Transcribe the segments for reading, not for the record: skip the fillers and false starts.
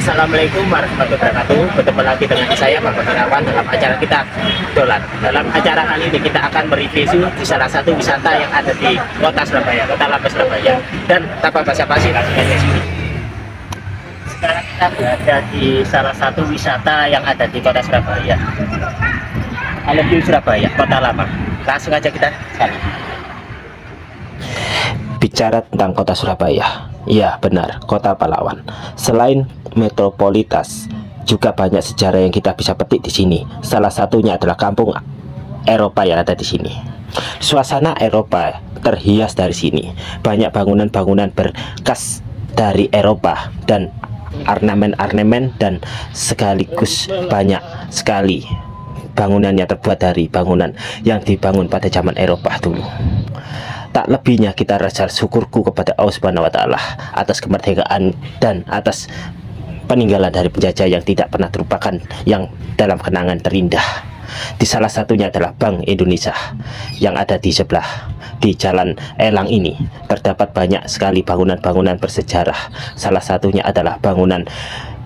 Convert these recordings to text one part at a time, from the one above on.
Assalamualaikum warahmatullahi wabarakatuh. Bertemu lagi dengan saya Pak Gunawan dalam acara kita Dolan. Dalam acara kali ini kita akan mereview di salah satu wisata yang ada di kota Surabaya, Kota Lama Surabaya. Dan tanpa basa-basi langsung aja sini. Sekarang kita berada di salah satu wisata yang ada di kota Surabaya. Alun-Alun Surabaya, Kota Lama. Langsung aja kita cari. Bicara tentang kota Surabaya, ya benar, kota pahlawan. Selain metropolitas, juga banyak sejarah yang kita bisa petik di sini. Salah satunya adalah kampung Eropa yang ada di sini. Suasana Eropa terhias dari sini. Banyak bangunan-bangunan berkas dari Eropa dan ornamen-ornamen, dan sekaligus banyak sekali bangunannya terbuat dari bangunan yang dibangun pada zaman Eropa dulu. Tak lebihnya kita rasa syukurku kepada Allah Subhanahu wa Ta'ala atas kemerdekaan dan atas peninggalan dari penjajah yang tidak pernah terlupakan, yang dalam kenangan terindah. Di salah satunya adalah Bank Indonesia yang ada di sebelah, di Jalan Elang ini terdapat banyak sekali bangunan-bangunan bersejarah. Salah satunya adalah bangunan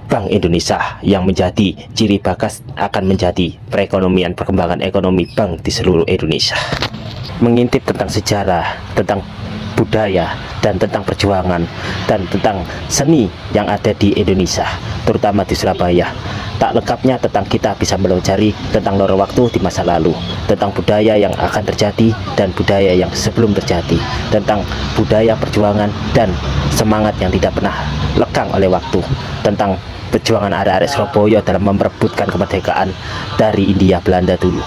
Bank Indonesia yang menjadi ciri bakas akan menjadi perekonomian, perkembangan ekonomi bank di seluruh Indonesia. Mengintip tentang sejarah, tentang budaya, dan tentang perjuangan, dan tentang seni yang ada di Indonesia, terutama di Surabaya. Tak lengkapnya tentang kita bisa mempelajari tentang lorong waktu di masa lalu, tentang budaya yang akan terjadi dan budaya yang sebelum terjadi, tentang budaya perjuangan dan semangat yang tidak pernah lekang oleh waktu, tentang perjuangan arek-arek Surabaya dalam memperebutkan kemerdekaan dari India Belanda dulu.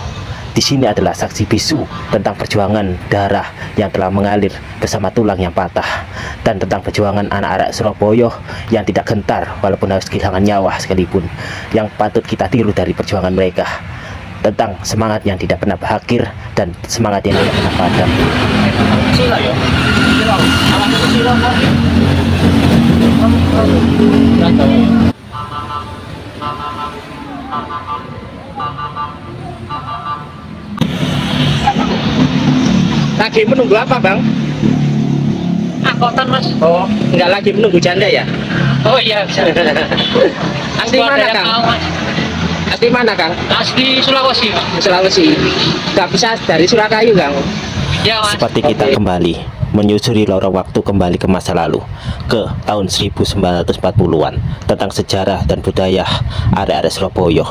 Di sini adalah saksi bisu tentang perjuangan darah yang telah mengalir bersama tulang yang patah, dan tentang perjuangan anak-anak Surabaya yang tidak gentar walaupun harus kehilangan nyawa sekalipun, yang patut kita tiru dari perjuangan mereka, tentang semangat yang tidak pernah berakhir dan semangat yang tidak pernah padam. Lagi menunggu apa, Bang? Angkutan, Mas. Oh, enggak lagi menunggu janda ya? Oh iya, bisa. Asli mana, Kang? Asli mana, Kang? Asli Sulawesi. Sulawesi. Enggak bisa dari Surakayu, Kang? Ya, Mas. Seperti kita kembali menyusuri lorong waktu kembali ke masa lalu, ke tahun 1940-an, tentang sejarah dan budaya arek-arek Surabaya.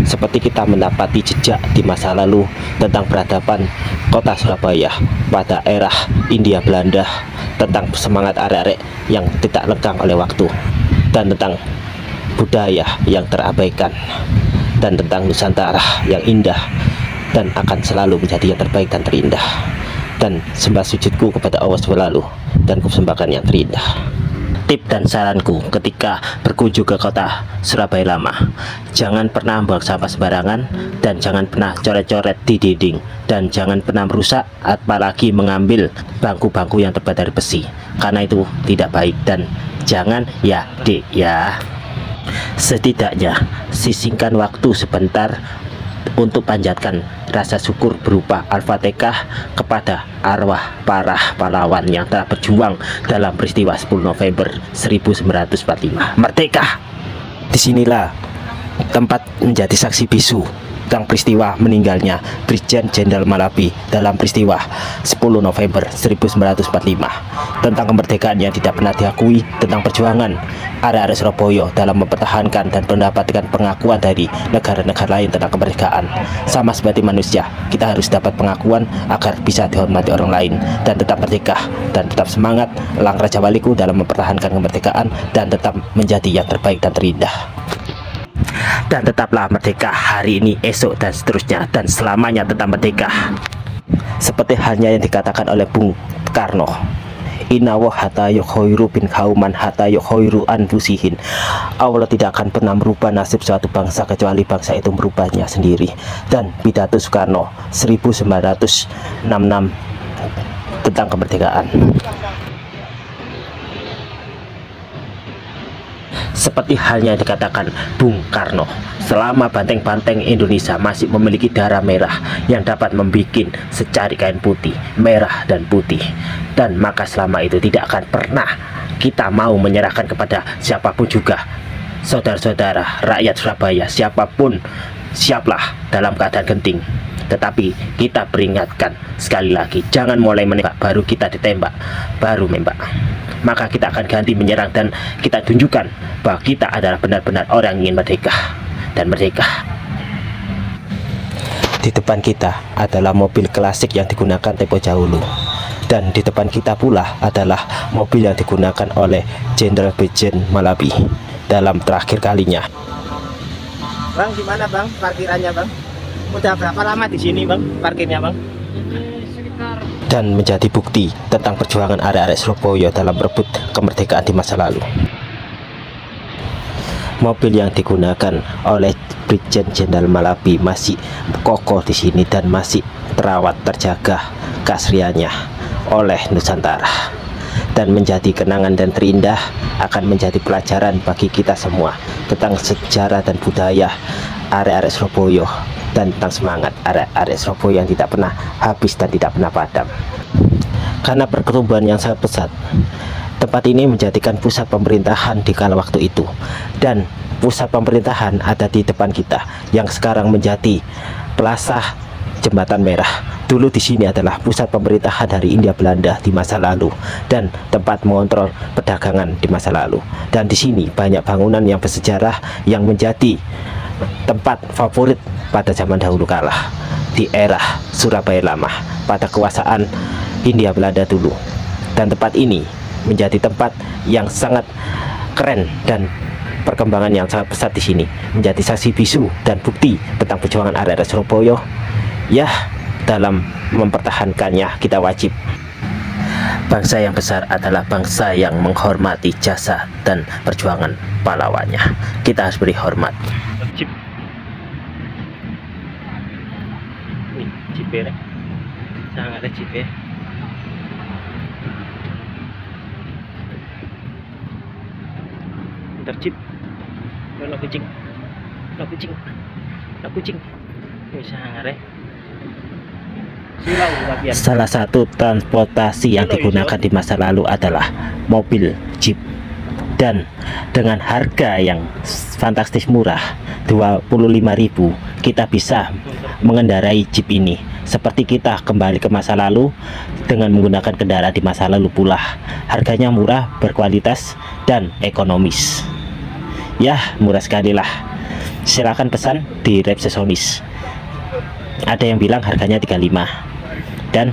Seperti kita mendapati jejak di masa lalu tentang peradaban kota Surabaya pada era India Belanda, tentang semangat arek-arek yang tidak lekang oleh waktu, dan tentang budaya yang terabaikan, dan tentang Nusantara yang indah dan akan selalu menjadi yang terbaik dan terindah. Dan sembah sujudku kepada Allah selalu, dan kupersembahkan yang terindah. Tip dan saranku ketika berkunjung ke kota Surabaya Lama, jangan pernah buang sampah sembarangan, dan jangan pernah coret-coret di dinding, dan jangan pernah merusak apalagi mengambil bangku-bangku yang terbuat dari besi, karena itu tidak baik. Dan jangan ya dek ya, setidaknya sisihkan waktu sebentar untuk panjatkan rasa syukur berupa Al-Fatihah kepada arwah para pahlawan yang telah berjuang dalam peristiwa 10 November 1945. Merdeka! Disinilah tempat menjadi saksi bisu tentang peristiwa meninggalnya Brigjen Jenderal Malabi dalam peristiwa 10 November 1945, tentang kemerdekaan yang tidak pernah diakui, tentang perjuangan arek-arek Surabaya dalam mempertahankan dan mendapatkan pengakuan dari negara-negara lain tentang kemerdekaan. Sama seperti manusia, kita harus dapat pengakuan agar bisa dihormati orang lain, dan tetap merdeka, dan tetap semangat elang Raja Waliku dalam mempertahankan kemerdekaan, dan tetap menjadi yang terbaik dan terindah. Dan tetaplah merdeka hari ini, esok, dan seterusnya, dan selamanya tetap merdeka. Seperti halnya yang dikatakan oleh Bung Karno, Inna wa hatta yukhairu bin kauman hatta yukhairu anfusihin. Allah tidak akan pernah merubah nasib suatu bangsa kecuali bangsa itu merubahnya sendiri. Dan pidato Soekarno 1966 tentang kemerdekaan. Seperti halnya dikatakan Bung Karno, selama banteng-banteng Indonesia masih memiliki darah merah yang dapat membuat secari kain putih, merah dan putih, dan maka selama itu tidak akan pernah kita mau menyerahkan kepada siapapun juga Saudara-saudara rakyat Surabaya, siapapun siaplah dalam keadaan genting. Tetapi kita peringatkan sekali lagi, jangan mulai menembak baru kita ditembak, baru menembak. Maka kita akan ganti menyerang dan kita tunjukkan bahwa kita adalah benar-benar orang yang ingin merdeka dan merdeka. Di depan kita adalah mobil klasik yang digunakan tempo dahulu. Dan di depan kita pula adalah mobil yang digunakan oleh Jenderal Brigjen Malabi dalam terakhir kalinya. Bang, gimana bang parkirannya bang? Udah berapa lama di sini bang parkirnya bang? Dan menjadi bukti tentang perjuangan arek-arek Surabaya dalam merebut kemerdekaan di masa lalu. Mobil yang digunakan oleh Brigjen Jenderal Malabi masih kokoh di sini dan masih terawat terjaga keasriannya oleh Nusantara, dan menjadi kenangan dan terindah, akan menjadi pelajaran bagi kita semua tentang sejarah dan budaya arek-arek Surabaya dan tentang semangat arek-arek Surabaya yang tidak pernah habis dan tidak pernah padam. Karena pertumbuhan yang sangat pesat, tempat ini menjadikan pusat pemerintahan di kala waktu itu, dan pusat pemerintahan ada di depan kita yang sekarang menjadi Plaza Jembatan Merah. Dulu di sini adalah pusat pemerintahan dari India Belanda di masa lalu dan tempat mengontrol perdagangan di masa lalu. Dan di sini banyak bangunan yang bersejarah yang menjadi tempat favorit pada zaman dahulu kala di era Surabaya Lama pada kekuasaan India Belanda dulu. Dan tempat ini menjadi tempat yang sangat keren dan perkembangan yang sangat pesat di sini, menjadi saksi bisu dan bukti tentang perjuangan arek-arek Surabaya. Ya, dalam mempertahankannya kita wajib. Bangsa yang besar adalah bangsa yang menghormati jasa dan perjuangan pahlawannya. Kita harus beri hormat. Jeep. Nih, jeep ya. Sangat ada jeep ya. Bentar jeep. Lo kucing. Lo kucing. Lo kucing. Ini sangat ya. Salah satu transportasi yang digunakan di masa lalu adalah mobil jeep, dan dengan harga yang fantastis murah 25.000 kita bisa mengendarai jeep ini seperti kita kembali ke masa lalu dengan menggunakan kendaraan di masa lalu pula. Harganya murah, berkualitas dan ekonomis. Ya, murah sekali lah. Silakan pesan di resepsionis. Ada yang bilang harganya 35 dan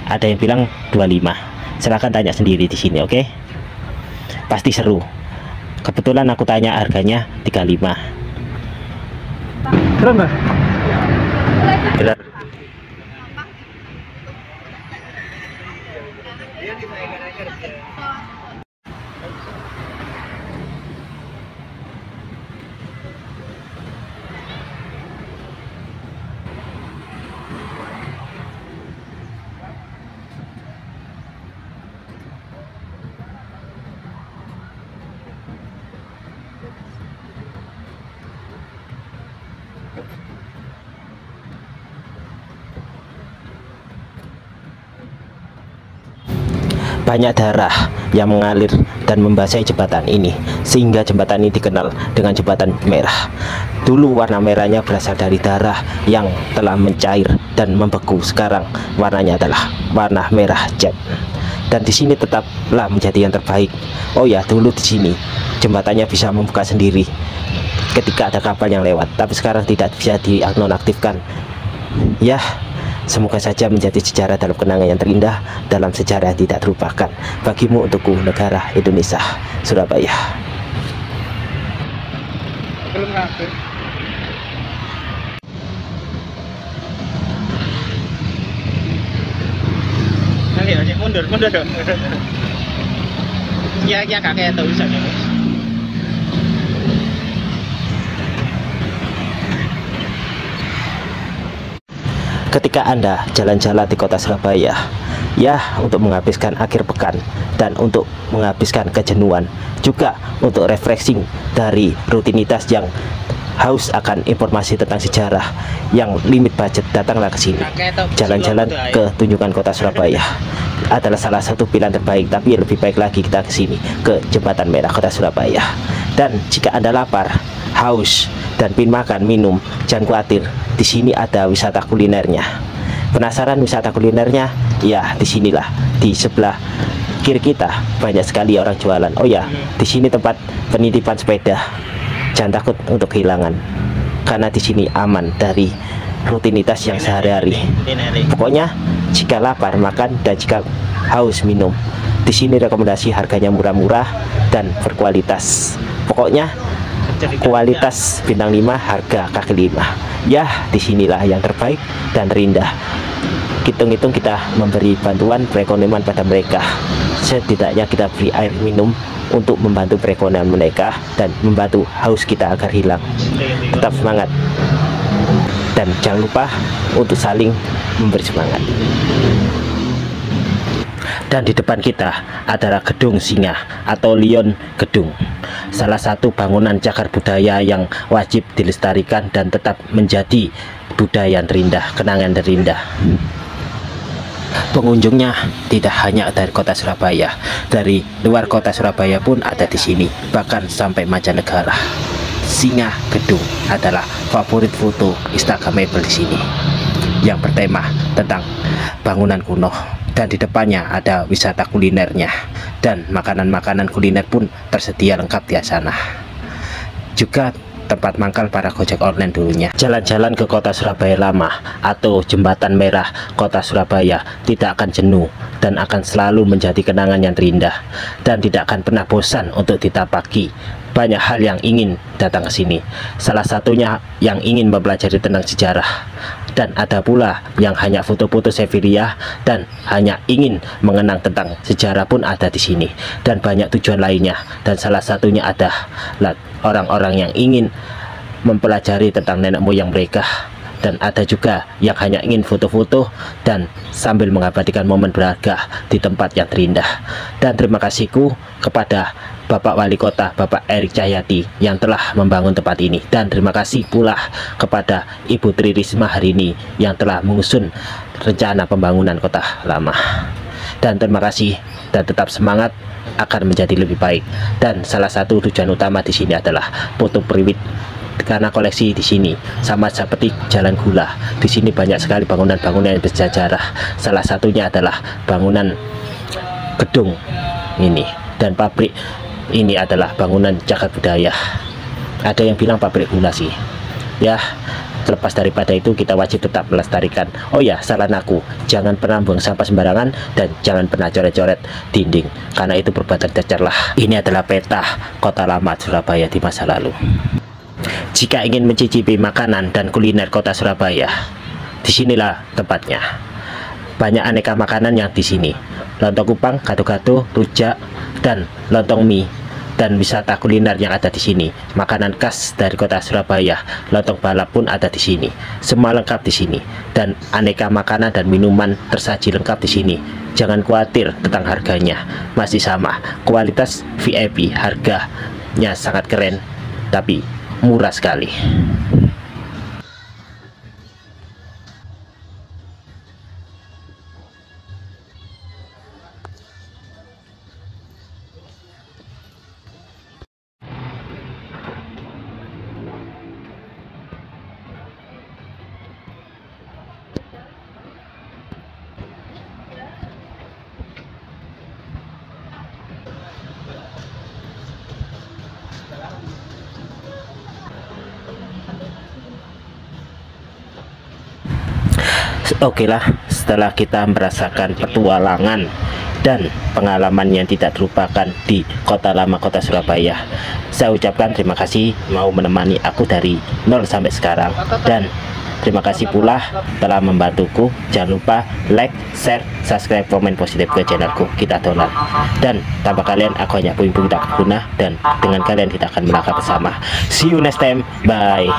ada yang bilang 25. Silahkan tanya sendiri di sini, oke? Pasti seru. Kebetulan aku tanya harganya 35. Keren nggak? Benar. Banyak darah yang mengalir dan membasahi jembatan ini, sehingga jembatan ini dikenal dengan jembatan merah. Dulu warna merahnya berasal dari darah yang telah mencair dan membeku. Sekarang warnanya adalah warna merah jet. Dan di sini tetaplah menjadi yang terbaik. Oh ya, dulu di sini jembatannya bisa membuka sendiri ketika ada kapal yang lewat, tapi sekarang tidak bisa dinonaktifkan. Ya, semoga saja menjadi sejarah dalam kenangan yang terindah, dalam sejarah yang tidak terlupakan bagimu, untukku, negara Indonesia, Surabaya. Belum ngapir. Ayo, mundur dong. Ya kakek tahu bisa ya. Ketika Anda jalan-jalan di kota Surabaya, ya, untuk menghabiskan akhir pekan dan untuk menghabiskan kejenuhan, juga untuk refreshing dari rutinitas yang haus akan informasi tentang sejarah yang limit budget, datanglah ke sini. Jalan-jalan ke Tunjungan Kota Surabaya adalah salah satu pilihan terbaik, tapi lebih baik lagi kita ke sini, ke Jembatan Merah Kota Surabaya. Dan jika Anda lapar, haus, dan ingin makan, minum, jangan khawatir, di sini ada wisata kulinernya. Penasaran wisata kulinernya? Ya, di sinilah, di sebelah kiri kita banyak sekali orang jualan. Oh ya, di sini tempat penitipan sepeda. Jangan takut untuk kehilangan, karena di sini aman dari rutinitas yang sehari-hari. Pokoknya jika lapar makan, dan jika haus minum. Di sini rekomendasi harganya murah-murah dan berkualitas. Pokoknya kualitas bintang 5, harga kaki 5. Ya, disinilah yang terbaik dan terindah. Hitung-hitung kita memberi bantuan perekonomian pada mereka. Setidaknya kita beri air minum untuk membantu perekonomian mereka dan membantu haus kita agar hilang. Tetap semangat dan jangan lupa untuk saling memberi semangat. Dan di depan kita adalah Gedung Singa atau Lion Gedung, salah satu bangunan cagar budaya yang wajib dilestarikan dan tetap menjadi budaya yang terindah, kenangan terindah. Pengunjungnya tidak hanya dari kota Surabaya, dari luar kota Surabaya pun ada di sini, bahkan sampai mancanegara. Singa Gedung adalah favorit foto Instagramable di sini, yang bertema tentang bangunan kuno. Dan di depannya ada wisata kulinernya, dan makanan-makanan kuliner pun tersedia lengkap di sana. Juga tempat mangkal para gojek online dulunya. Jalan-jalan ke kota Surabaya lama atau jembatan merah kota Surabaya tidak akan jenuh dan akan selalu menjadi kenangan yang terindah, dan tidak akan pernah bosan untuk ditapaki. Banyak hal yang ingin datang ke sini, salah satunya yang ingin mempelajari tentang sejarah, dan ada pula yang hanya foto-foto Sevilla dan hanya ingin mengenang tentang sejarah pun ada di sini, dan banyak tujuan lainnya. Dan salah satunya ada orang-orang yang ingin mempelajari tentang nenek moyang mereka, dan ada juga yang hanya ingin foto-foto dan sambil mengabadikan momen berharga di tempat yang terindah. Dan terima kasihku kepada Bapak Wali Kota, Bapak Erik Cahyadi, yang telah membangun tempat ini. Dan terima kasih pula kepada Ibu Tri Risma hari ini yang telah mengusung rencana pembangunan kota lama. Dan terima kasih, dan tetap semangat akan menjadi lebih baik. Dan salah satu tujuan utama di sini adalah foto priwit, karena koleksi di sini sama seperti Jalan Gula. Di sini banyak sekali bangunan-bangunan yang bersejarah. Salah satunya adalah bangunan gedung ini, dan pabrik ini adalah bangunan cagar budaya. Ada yang bilang pabrik gula sih. Ya, terlepas daripada itu kita wajib tetap melestarikan. Oh ya, saran aku, jangan pernah buang sampah sembarangan dan jangan pernah coret-coret dinding, karena itu perbuatan tercela. Ini adalah peta kota lama Surabaya di masa lalu. Jika ingin mencicipi makanan dan kuliner kota Surabaya, disinilah tempatnya. Banyak aneka makanan yang di sini. Lontong kupang, gado-gado, rujak, dan lontong mie. Dan wisata kuliner yang ada di sini, makanan khas dari kota Surabaya, lontong balap pun ada di sini. Semua lengkap di sini, dan aneka makanan dan minuman tersaji lengkap di sini. Jangan khawatir tentang harganya, masih sama, kualitas VIP, harganya sangat keren, tapi murah sekali. Oke lah, setelah kita merasakan petualangan dan pengalaman yang tidak terlupakan di kota lama kota Surabaya, saya ucapkan terima kasih mau menemani aku dari nol sampai sekarang, dan terima kasih pula telah membantuku. Jangan lupa like, share, subscribe, komen positif ke channelku. Kita download, dan tanpa kalian aku hanya puing-puing tak berguna, dan dengan kalian kita akan melangkah bersama. See you next time, bye.